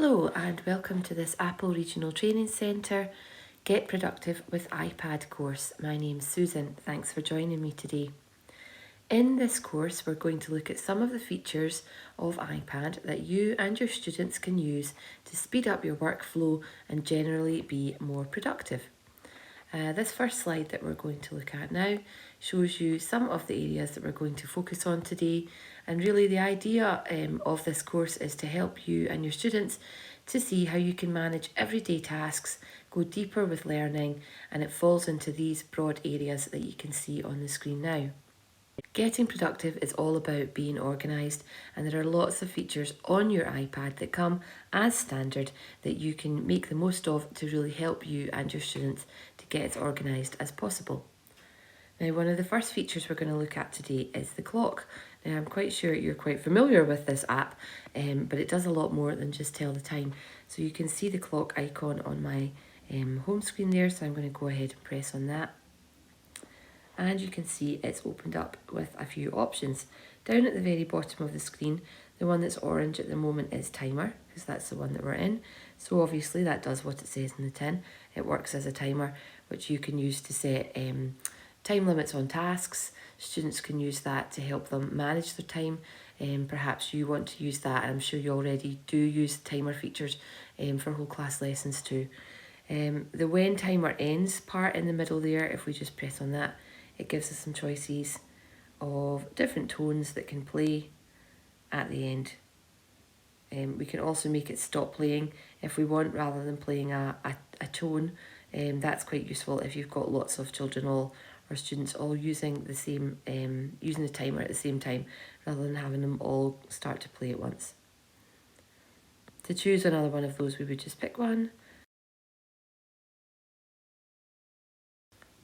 Hello and welcome to this Apple Regional Training Centre Get Productive with iPad course. My name's Susan. Thanks for joining me today. In this course, we're going to look at some of the features of iPad that you and your students can use to speed up your workflow and generally be more productive. This first slide that we're going to look at now shows you some of the areas that we're going to focus on today, and really the idea of this course is to help you and your students to see how you can manage everyday tasks, go deeper with learning, and it falls into these broad areas that you can see on the screen now. Getting productive is all about being organised, and there are lots of features on your iPad that come as standard that you can make the most of to really help you and your students to get as organised as possible. Now, one of the first features we're going to look at today is the clock. Now, I'm quite sure you're quite familiar with this app, but it does a lot more than just tell the time. So you can see the clock icon on my home screen there, so I'm going to go ahead and press on that. And you can see it's opened up with a few options. Down at the very bottom of the screen, the one that's orange at the moment is timer, because that's the one that we're in. So obviously that does what it says in the tin. It works as a timer, which you can use to set time limits on tasks. Students can use that to help them manage their time. Perhaps you want to use that, and I'm sure you already do use timer features for whole class lessons too. The when timer ends part in the middle there, if we just press on that, it gives us some choices of different tones that can play at the end. We can also make it stop playing if we want, rather than playing a tone. That's quite useful if you've got lots of children or students all using the same using the timer at the same time, rather than having them all start to play at once. To choose another one of those, we would just pick one.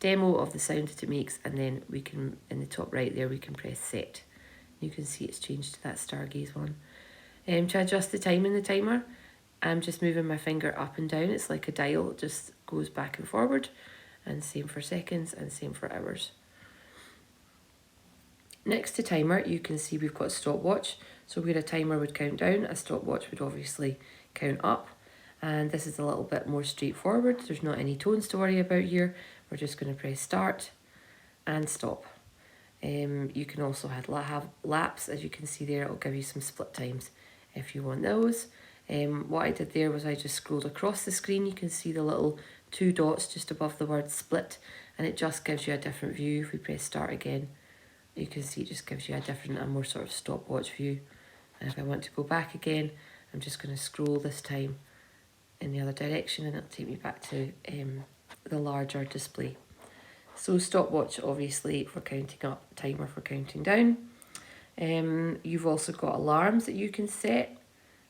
Demo of the sound that it makes, and then we can, in the top right there, we can press set. You can see it's changed to that Stargaze one. To adjust the time in the timer, I'm just moving my finger up and down. It's like a dial, it just goes back and forward, and same for seconds and same for hours. Next to timer, you can see we've got stopwatch. So where a timer would count down, a stopwatch would obviously count up. And this is a little bit more straightforward. There's not any tones to worry about here. We're just going to press start and stop. You can also have laps, as you can see there. It'll give you some split times if you want those. What I did there was I just scrolled across the screen. You can see the little 2 dots just above the word split, and it just gives you a different view. If we press start again, you can see it just gives you a more sort of stopwatch view. And if I want to go back again, I'm just going to scroll this time in the other direction, and it'll take me back to the larger display. So stopwatch obviously for counting up, timer for counting down. You've also got alarms that you can set.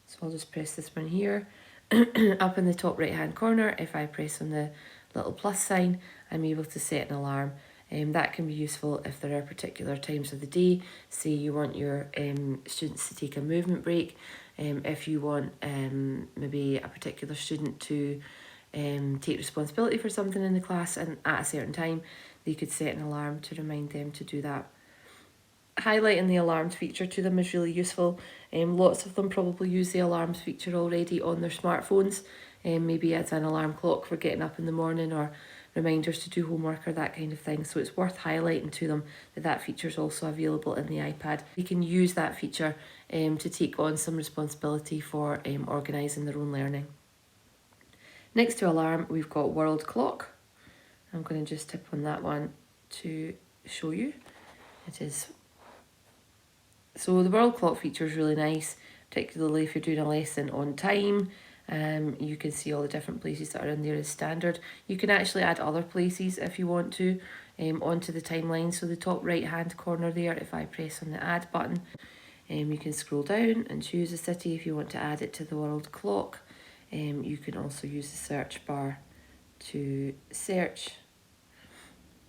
So I'll just press this one here. Up in the top right hand corner, if I press on the little plus sign, I'm able to set an alarm. That can be useful if there are particular times of the day. Say you want your students to take a movement break. If you want maybe a particular student to take responsibility for something in the class, and at a certain time, they could set an alarm to remind them to do that. Highlighting the alarms feature to them is really useful. Lots of them probably use the alarms feature already on their smartphones, maybe as an alarm clock for getting up in the morning, or reminders to do homework or that kind of thing. So it's worth highlighting to them that that feature is also available in the iPad. They can use that feature to take on some responsibility for organising their own learning. Next to alarm, we've got world clock. I'm going to just tap on that one to show you. It is. So the world clock feature is really nice, particularly if you're doing a lesson on time. You can see all the different places that are in there as standard. You can actually add other places if you want to onto the timeline. So the top right hand corner there, if I press on the add button, you can scroll down and choose a city if you want to add it to the world clock. You can also use the search bar to search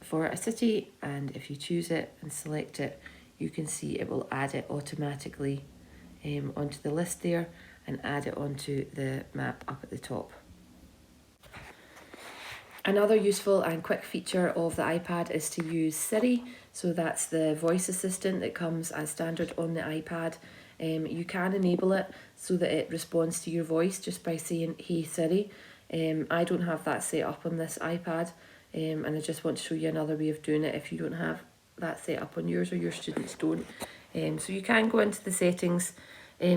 for a city, and if you choose it and select it, you can see it will add it automatically onto the list there and add it onto the map up at the top. Another useful and quick feature of the iPad is to use Siri. So that's the voice assistant that comes as standard on the iPad. You can enable it so that it responds to your voice just by saying, "Hey Siri." I don't have that set up on this iPad, and I just want to show you another way of doing it if you don't have that set up on yours or your students don't. So you can go into the settings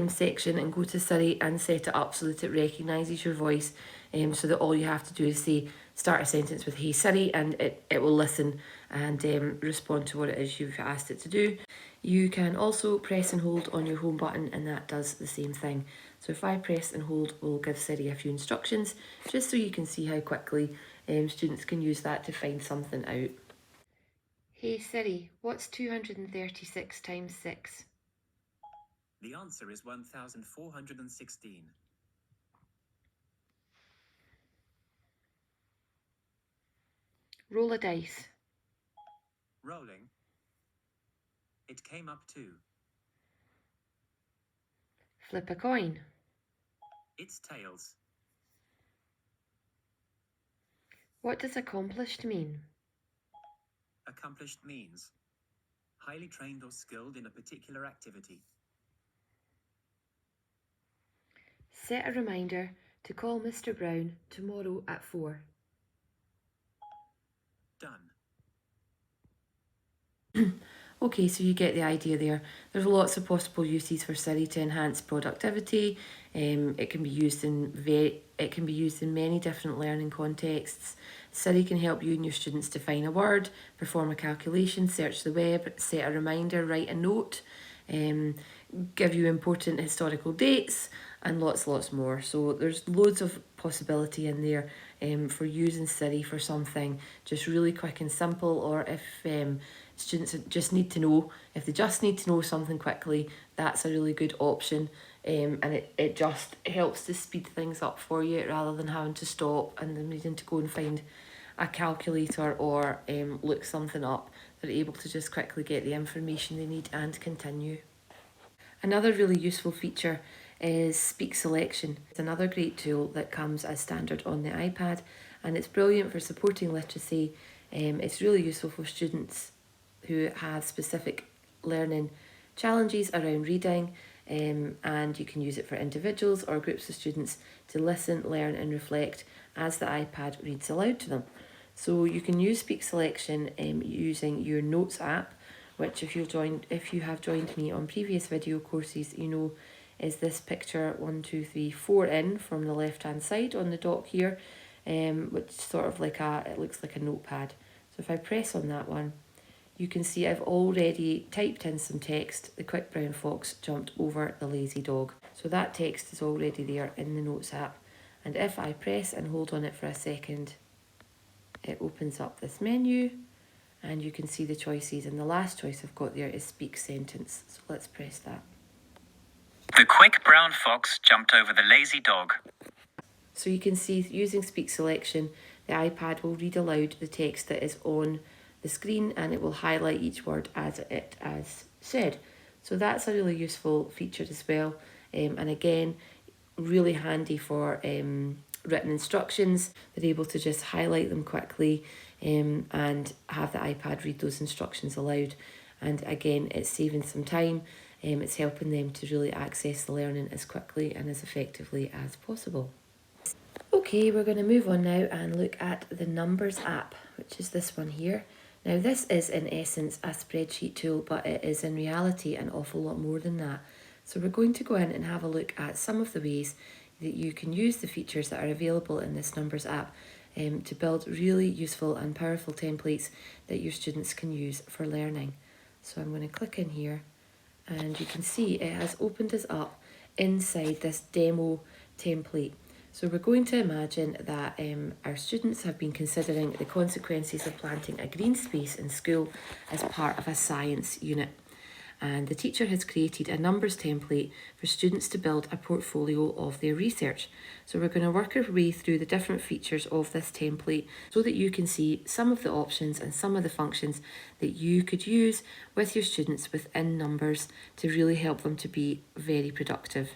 section and go to Siri and set it up so that it recognises your voice, so that all you have to do is say, start a sentence with "Hey Siri," and it will listen and respond to what it is you've asked it to do. You can also press and hold on your home button and that does the same thing. So if I press and hold, we'll give Siri a few instructions just so you can see how quickly students can use that to find something out. Hey Siri, what's 236 times 6? The answer is 1416. Roll a dice. Rolling. It came up 2. Flip a coin. It's tails. What does accomplished mean? Accomplished means highly trained or skilled in a particular activity. Set a reminder to call Mr. Brown tomorrow at 4. Done. Okay, so you get the idea there. There's lots of possible uses for Siri to enhance productivity. It can be used in many different learning contexts. Siri can help you and your students define a word, perform a calculation, search the web, set a reminder, write a note, give you important historical dates, and lots more. So there's loads of possibility in there for using Siri for something just really quick and simple, or if students just need to know, if they just need to know something quickly, that's a really good option. And it just helps to speed things up for you rather than having to stop and then needing to go and find a calculator or look something up. They're able to just quickly get the information they need and continue. Another really useful feature is Speak Selection. It's another great tool that comes as standard on the iPad and it's brilliant for supporting literacy. It's really useful for students who have specific learning challenges around reading, and you can use it for individuals or groups of students to listen, learn and reflect as the iPad reads aloud to them. So you can use Speak Selection using your Notes app, which if you have joined me on previous video courses, you know is this picture 1, 2, 3, 4 in from the left hand side on the dock here, which sort of it looks like a notepad. So if I press on that one, you can see I've already typed in some text. The quick brown fox jumped over the lazy dog. So that text is already there in the Notes app. And if I press and hold on it for a second, it opens up this menu and you can see the choices. And the last choice I've got there is Speak Sentence. So let's press that. The quick brown fox jumped over the lazy dog. So you can see using Speak Selection, the iPad will read aloud the text that is on the screen and it will highlight each word as it as said. So that's a really useful feature as well. And again, really handy for written instructions. They're able to just highlight them quickly and have the iPad read those instructions aloud. And again, it's saving some time. It's helping them to really access the learning as quickly and as effectively as possible. Okay, we're going to move on now and look at the Numbers app, which is this one here. Now this is in essence a spreadsheet tool, but it is in reality an awful lot more than that. So we're going to go in and have a look at some of the ways that you can use the features that are available in this Numbers app to build really useful and powerful templates that your students can use for learning. So I'm going to click in here and you can see it has opened us up inside this demo template. So we're going to imagine that our students have been considering the consequences of planting a green space in school as part of a science unit. And the teacher has created a numbers template for students to build a portfolio of their research. So we're going to work our way through the different features of this template so that you can see some of the options and some of the functions that you could use with your students within numbers to really help them to be very productive.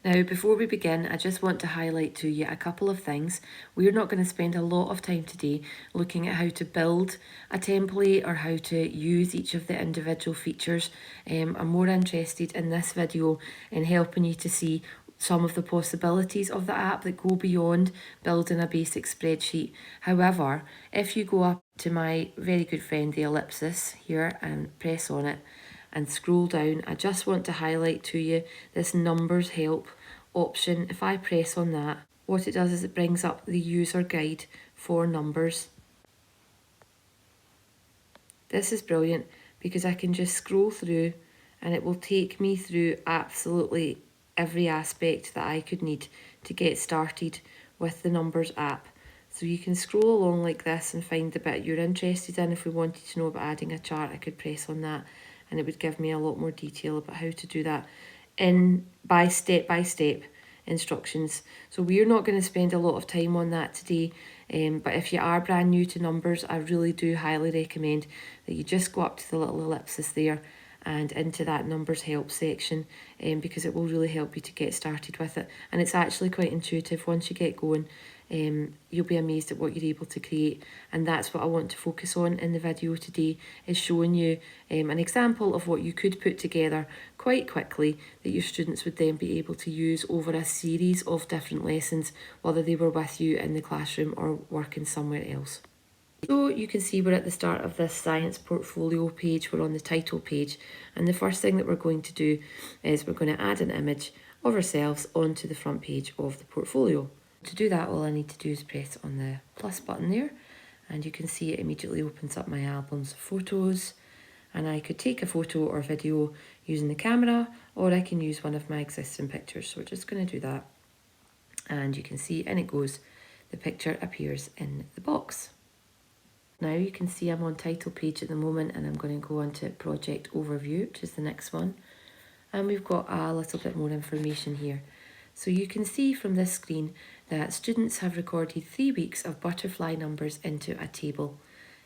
Now, before we begin, I just want to highlight to you a couple of things. We're not going to spend a lot of time today looking at how to build a template or how to use each of the individual features. I'm more interested in this video in helping you to see some of the possibilities of the app that go beyond building a basic spreadsheet. However, if you go up to my very good friend the ellipsis here and press on it and scroll down, I just want to highlight to you this numbers help option. If I press on that, what it does is it brings up the user guide for numbers. This is brilliant because I can just scroll through and it will take me through absolutely every aspect that I could need to get started with the numbers app. So you can scroll along like this and find the bit you're interested in. If we wanted to know about adding a chart, I could press on that and it would give me a lot more detail about how to do that by step instructions. So we're not going to spend a lot of time on that today, but if you are brand new to numbers, I really do highly recommend that you just go up to the little ellipsis there and into that numbers help section, because it will really help you to get started with it. And it's actually quite intuitive. Once you get going, you'll be amazed at what you're able to create, and that's what I want to focus on in the video today, is showing you an example of what you could put together quite quickly that your students would then be able to use over a series of different lessons, whether they were with you in the classroom or working somewhere else. So you can see we're at the start of this science portfolio page. We're on the title page, and the first thing that we're going to do is we're going to add an image of ourselves onto the front page of the portfolio. To do that, all I need to do is press on the plus button there, and you can see it immediately opens up my albums of photos, and I could take a photo or video using the camera, or I can use one of my existing pictures. So we're just going to do that, and you can see in it goes, the picture appears in the box. Now you can see I'm on title page at the moment, and I'm going to go on to project overview, which is the next one. And we've got a little bit more information here. So you can see from this screen that students have recorded 3 weeks of butterfly numbers into a table.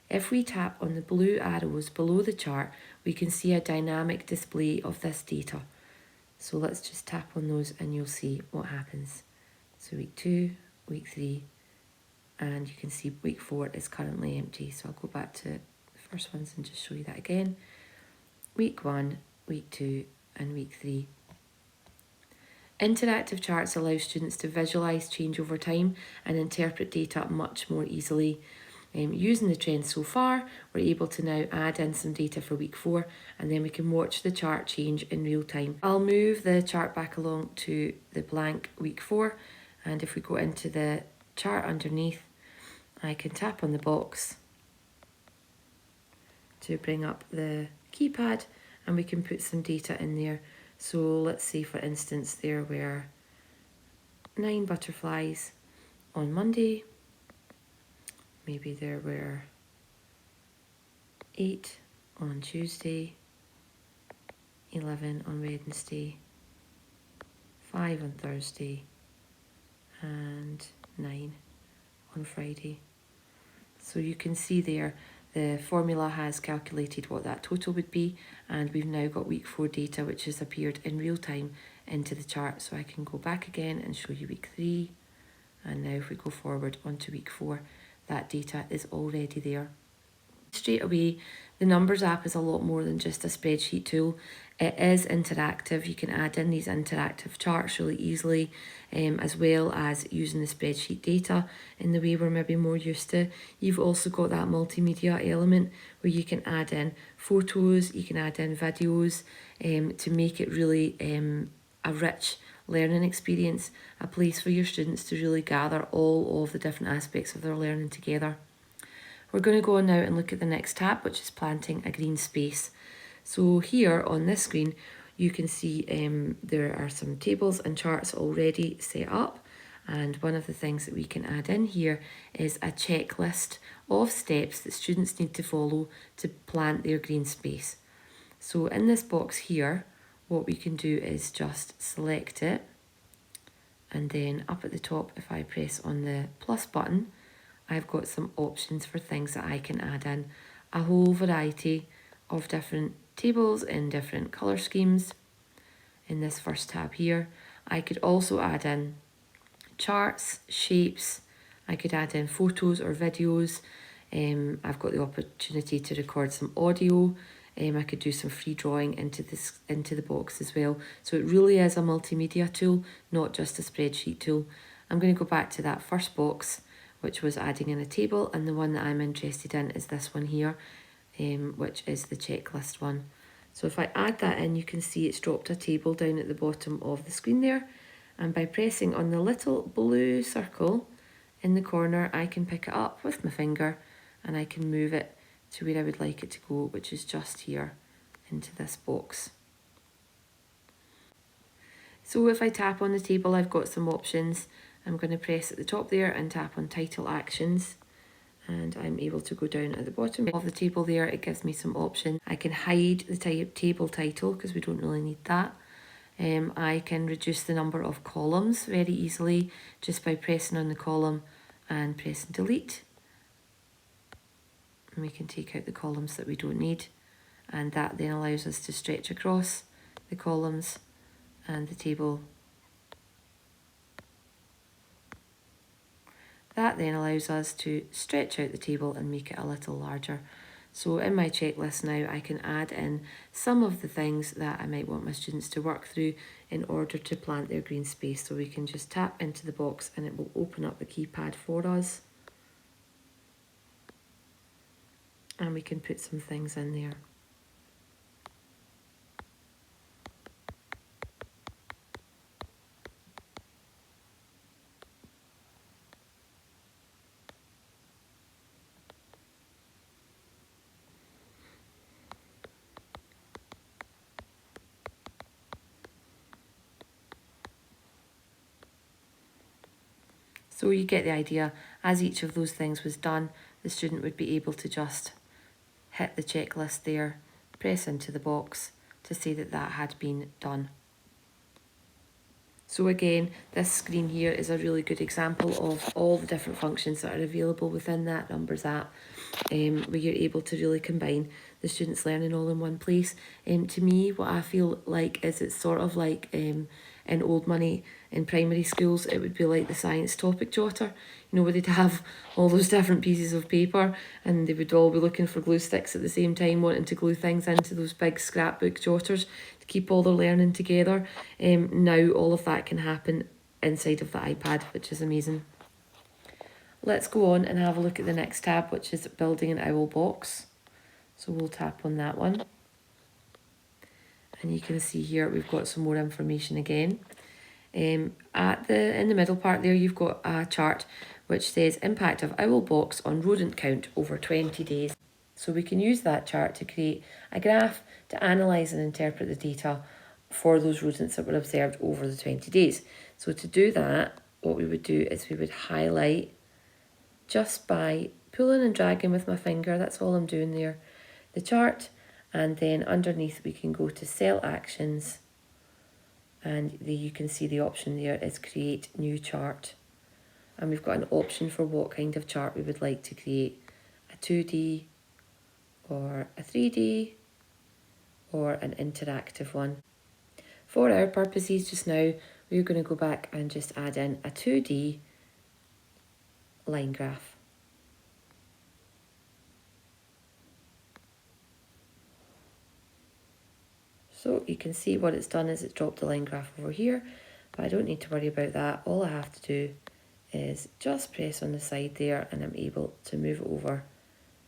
If we tap on the blue arrows below the chart, we can see a dynamic display of this data. So let's just tap on those and you'll see what happens. So week 2, week 3, and you can see week 4 is currently empty. So I'll go back to the first ones and just show you that again. Week 1, week 2, and week 3. Interactive charts allow students to visualise change over time and interpret data much more easily. Using the trends so far, we're able to now add in some data for week 4, and then we can watch the chart change in real time. I'll move the chart back along to the blank week 4, and if we go into the chart underneath, I can tap on the box to bring up the keypad, and we can put some data in there. So let's say, for instance, there were 9 butterflies on Monday. Maybe there were 8 on Tuesday, 11 on Wednesday, 5 on Thursday, and 9 on Friday. So you can see there the formula has calculated what that total would be, and we've now got week 4 data which has appeared in real time into the chart. So I can go back again and show you week 3, and now if we go forward onto week 4, that data is already there. Straight away, the Numbers app is a lot more than just a spreadsheet tool. It is interactive. You can add in these interactive charts really easily, as well as using the spreadsheet data in the way we're maybe more used to. You've also got that multimedia element where you can add in photos, you can add in videos, to make it really a rich learning experience, a place for your students to really gather all of the different aspects of their learning together. We're going to go on now and look at the next tab, which is planting a green space. So here on this screen, you can see there are some tables and charts already set up. And one of the things that we can add in here is a checklist of steps that students need to follow to plant their green space. So in this box here, what we can do is just select it. And then up at the top, if I press on the plus button, I've got some options for things that I can add in. A whole variety of different tables in different colour schemes in this first tab here. I could also add in charts, shapes, I could add in photos or videos. I've got the opportunity to record some audio. I could do some free drawing into the box as well. So it really is a multimedia tool, not just a spreadsheet tool. I'm going to go back to that first box, which was adding in a table, and the one that I'm interested in is this one here, which is the checklist one. So if I add that in, you can see it's dropped a table down at the bottom of the screen there. And by pressing on the little blue circle in the corner, I can pick it up with my finger and I can move it to where I would like it to go, which is just here into this box. So if I tap on the table, I've got some options. I'm going to press at the top there and tap on title actions. And I'm able to go down at the bottom of the table there. It gives me some options. I can hide the table title because we don't really need that. I can reduce the number of columns very easily just by pressing on the column and pressing delete. And we can take out the columns that we don't need. And that then allows us to stretch across the columns and the table. That then allows us to stretch out the table and make it a little larger. So in my checklist now, I can add in some of the things that I might want my students to work through in order to plant their green space. So we can just tap into the box and it will open up the keypad for us. And we can put some things in there. So you get the idea. As each of those things was done, the student would be able to just hit the checklist there, press into the box to say that that had been done. So again, this screen here is a really good example of all the different functions that are available within that Numbers app, where you're able to really combine the students' learning all in one place. To me, what I feel like is it's sort of like in old money in primary schools, it would be like the science topic jotter, where they'd have all those different pieces of paper and they would all be looking for glue sticks at the same time, wanting to glue things into those big scrapbook jotters to keep all their learning together. Now all of that can happen inside of the iPad, which is amazing. Let's go on and have a look at the next tab, which is building an owl box. So we'll tap on that one. And you can see here we've got some more information again. In the middle part there, you've got a chart which says impact of owl box on rodent count over 20 days. So we can use that chart to create a graph to analyse and interpret the data for those rodents that were observed over the 20 days. So to do that, what we would do is we would highlight just by pulling and dragging with my finger, that's all I'm doing there, the chart, and then underneath we can go to cell actions, and you can see the option there is create new chart, and we've got an option for what kind of chart we would like to create, a 2D or a 3D or an interactive one. For our purposes just now, we're going to go back and just add in a 2D line graph. So you can see what it's done is it's dropped the line graph over here, but I don't need to worry about that. All I have to do is just press on the side there and I'm able to move it over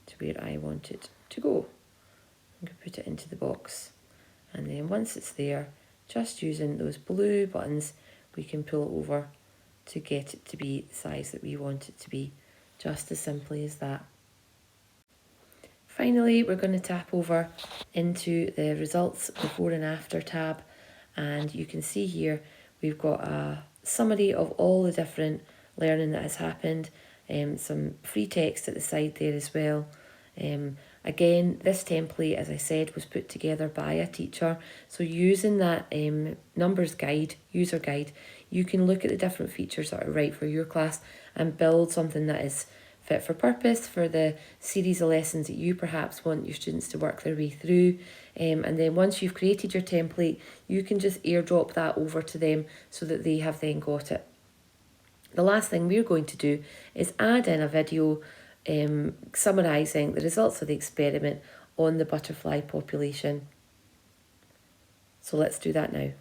to where I want it to go. I'm going to put it into the box, and then once it's there, just using those blue buttons, we can pull it over to get it to be the size that we want it to be, just as simply as that. Finally, we're going to tap over into the results before and after tab, and you can see here we've got a summary of all the different learning that has happened, some free text at the side there as well. Again, this template, as I said, was put together by a teacher, so using that numbers guide, user guide, you can look at the different features that are right for your class and build something that is fit for purpose for the series of lessons that you perhaps want your students to work their way through. And then once you've created your template, you can just airdrop that over to them so that they have then got it. The last thing we're going to do is add in a video summarising the results of the experiment on the butterfly population. So let's do that now.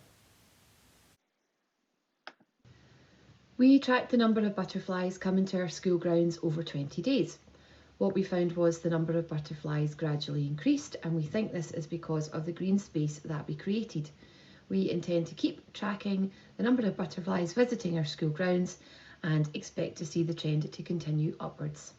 We tracked the number of butterflies coming to our school grounds over 20 days. What we found was the number of butterflies gradually increased, and we think this is because of the green space that we created. We intend to keep tracking the number of butterflies visiting our school grounds and expect to see the trend to continue upwards.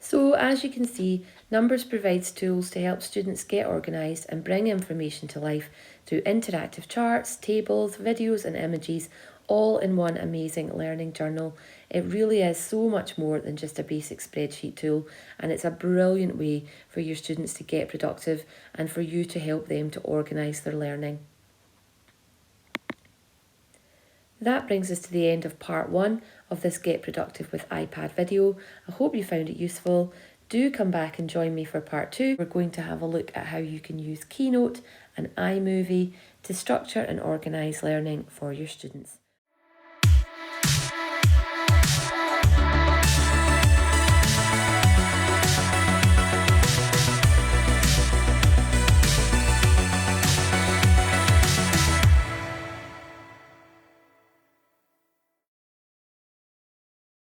So as you can see, Numbers provides tools to help students get organised and bring information to life through interactive charts, tables, videos and images, all in one amazing learning journal. It really is so much more than just a basic spreadsheet tool, and it's a brilliant way for your students to get productive and for you to help them to organise their learning. That brings us to the end of part 1 of this Get Productive with iPad video. I hope you found it useful. Do come back and join me for part 2. We're going to have a look at how you can use Keynote and iMovie to structure and organise learning for your students.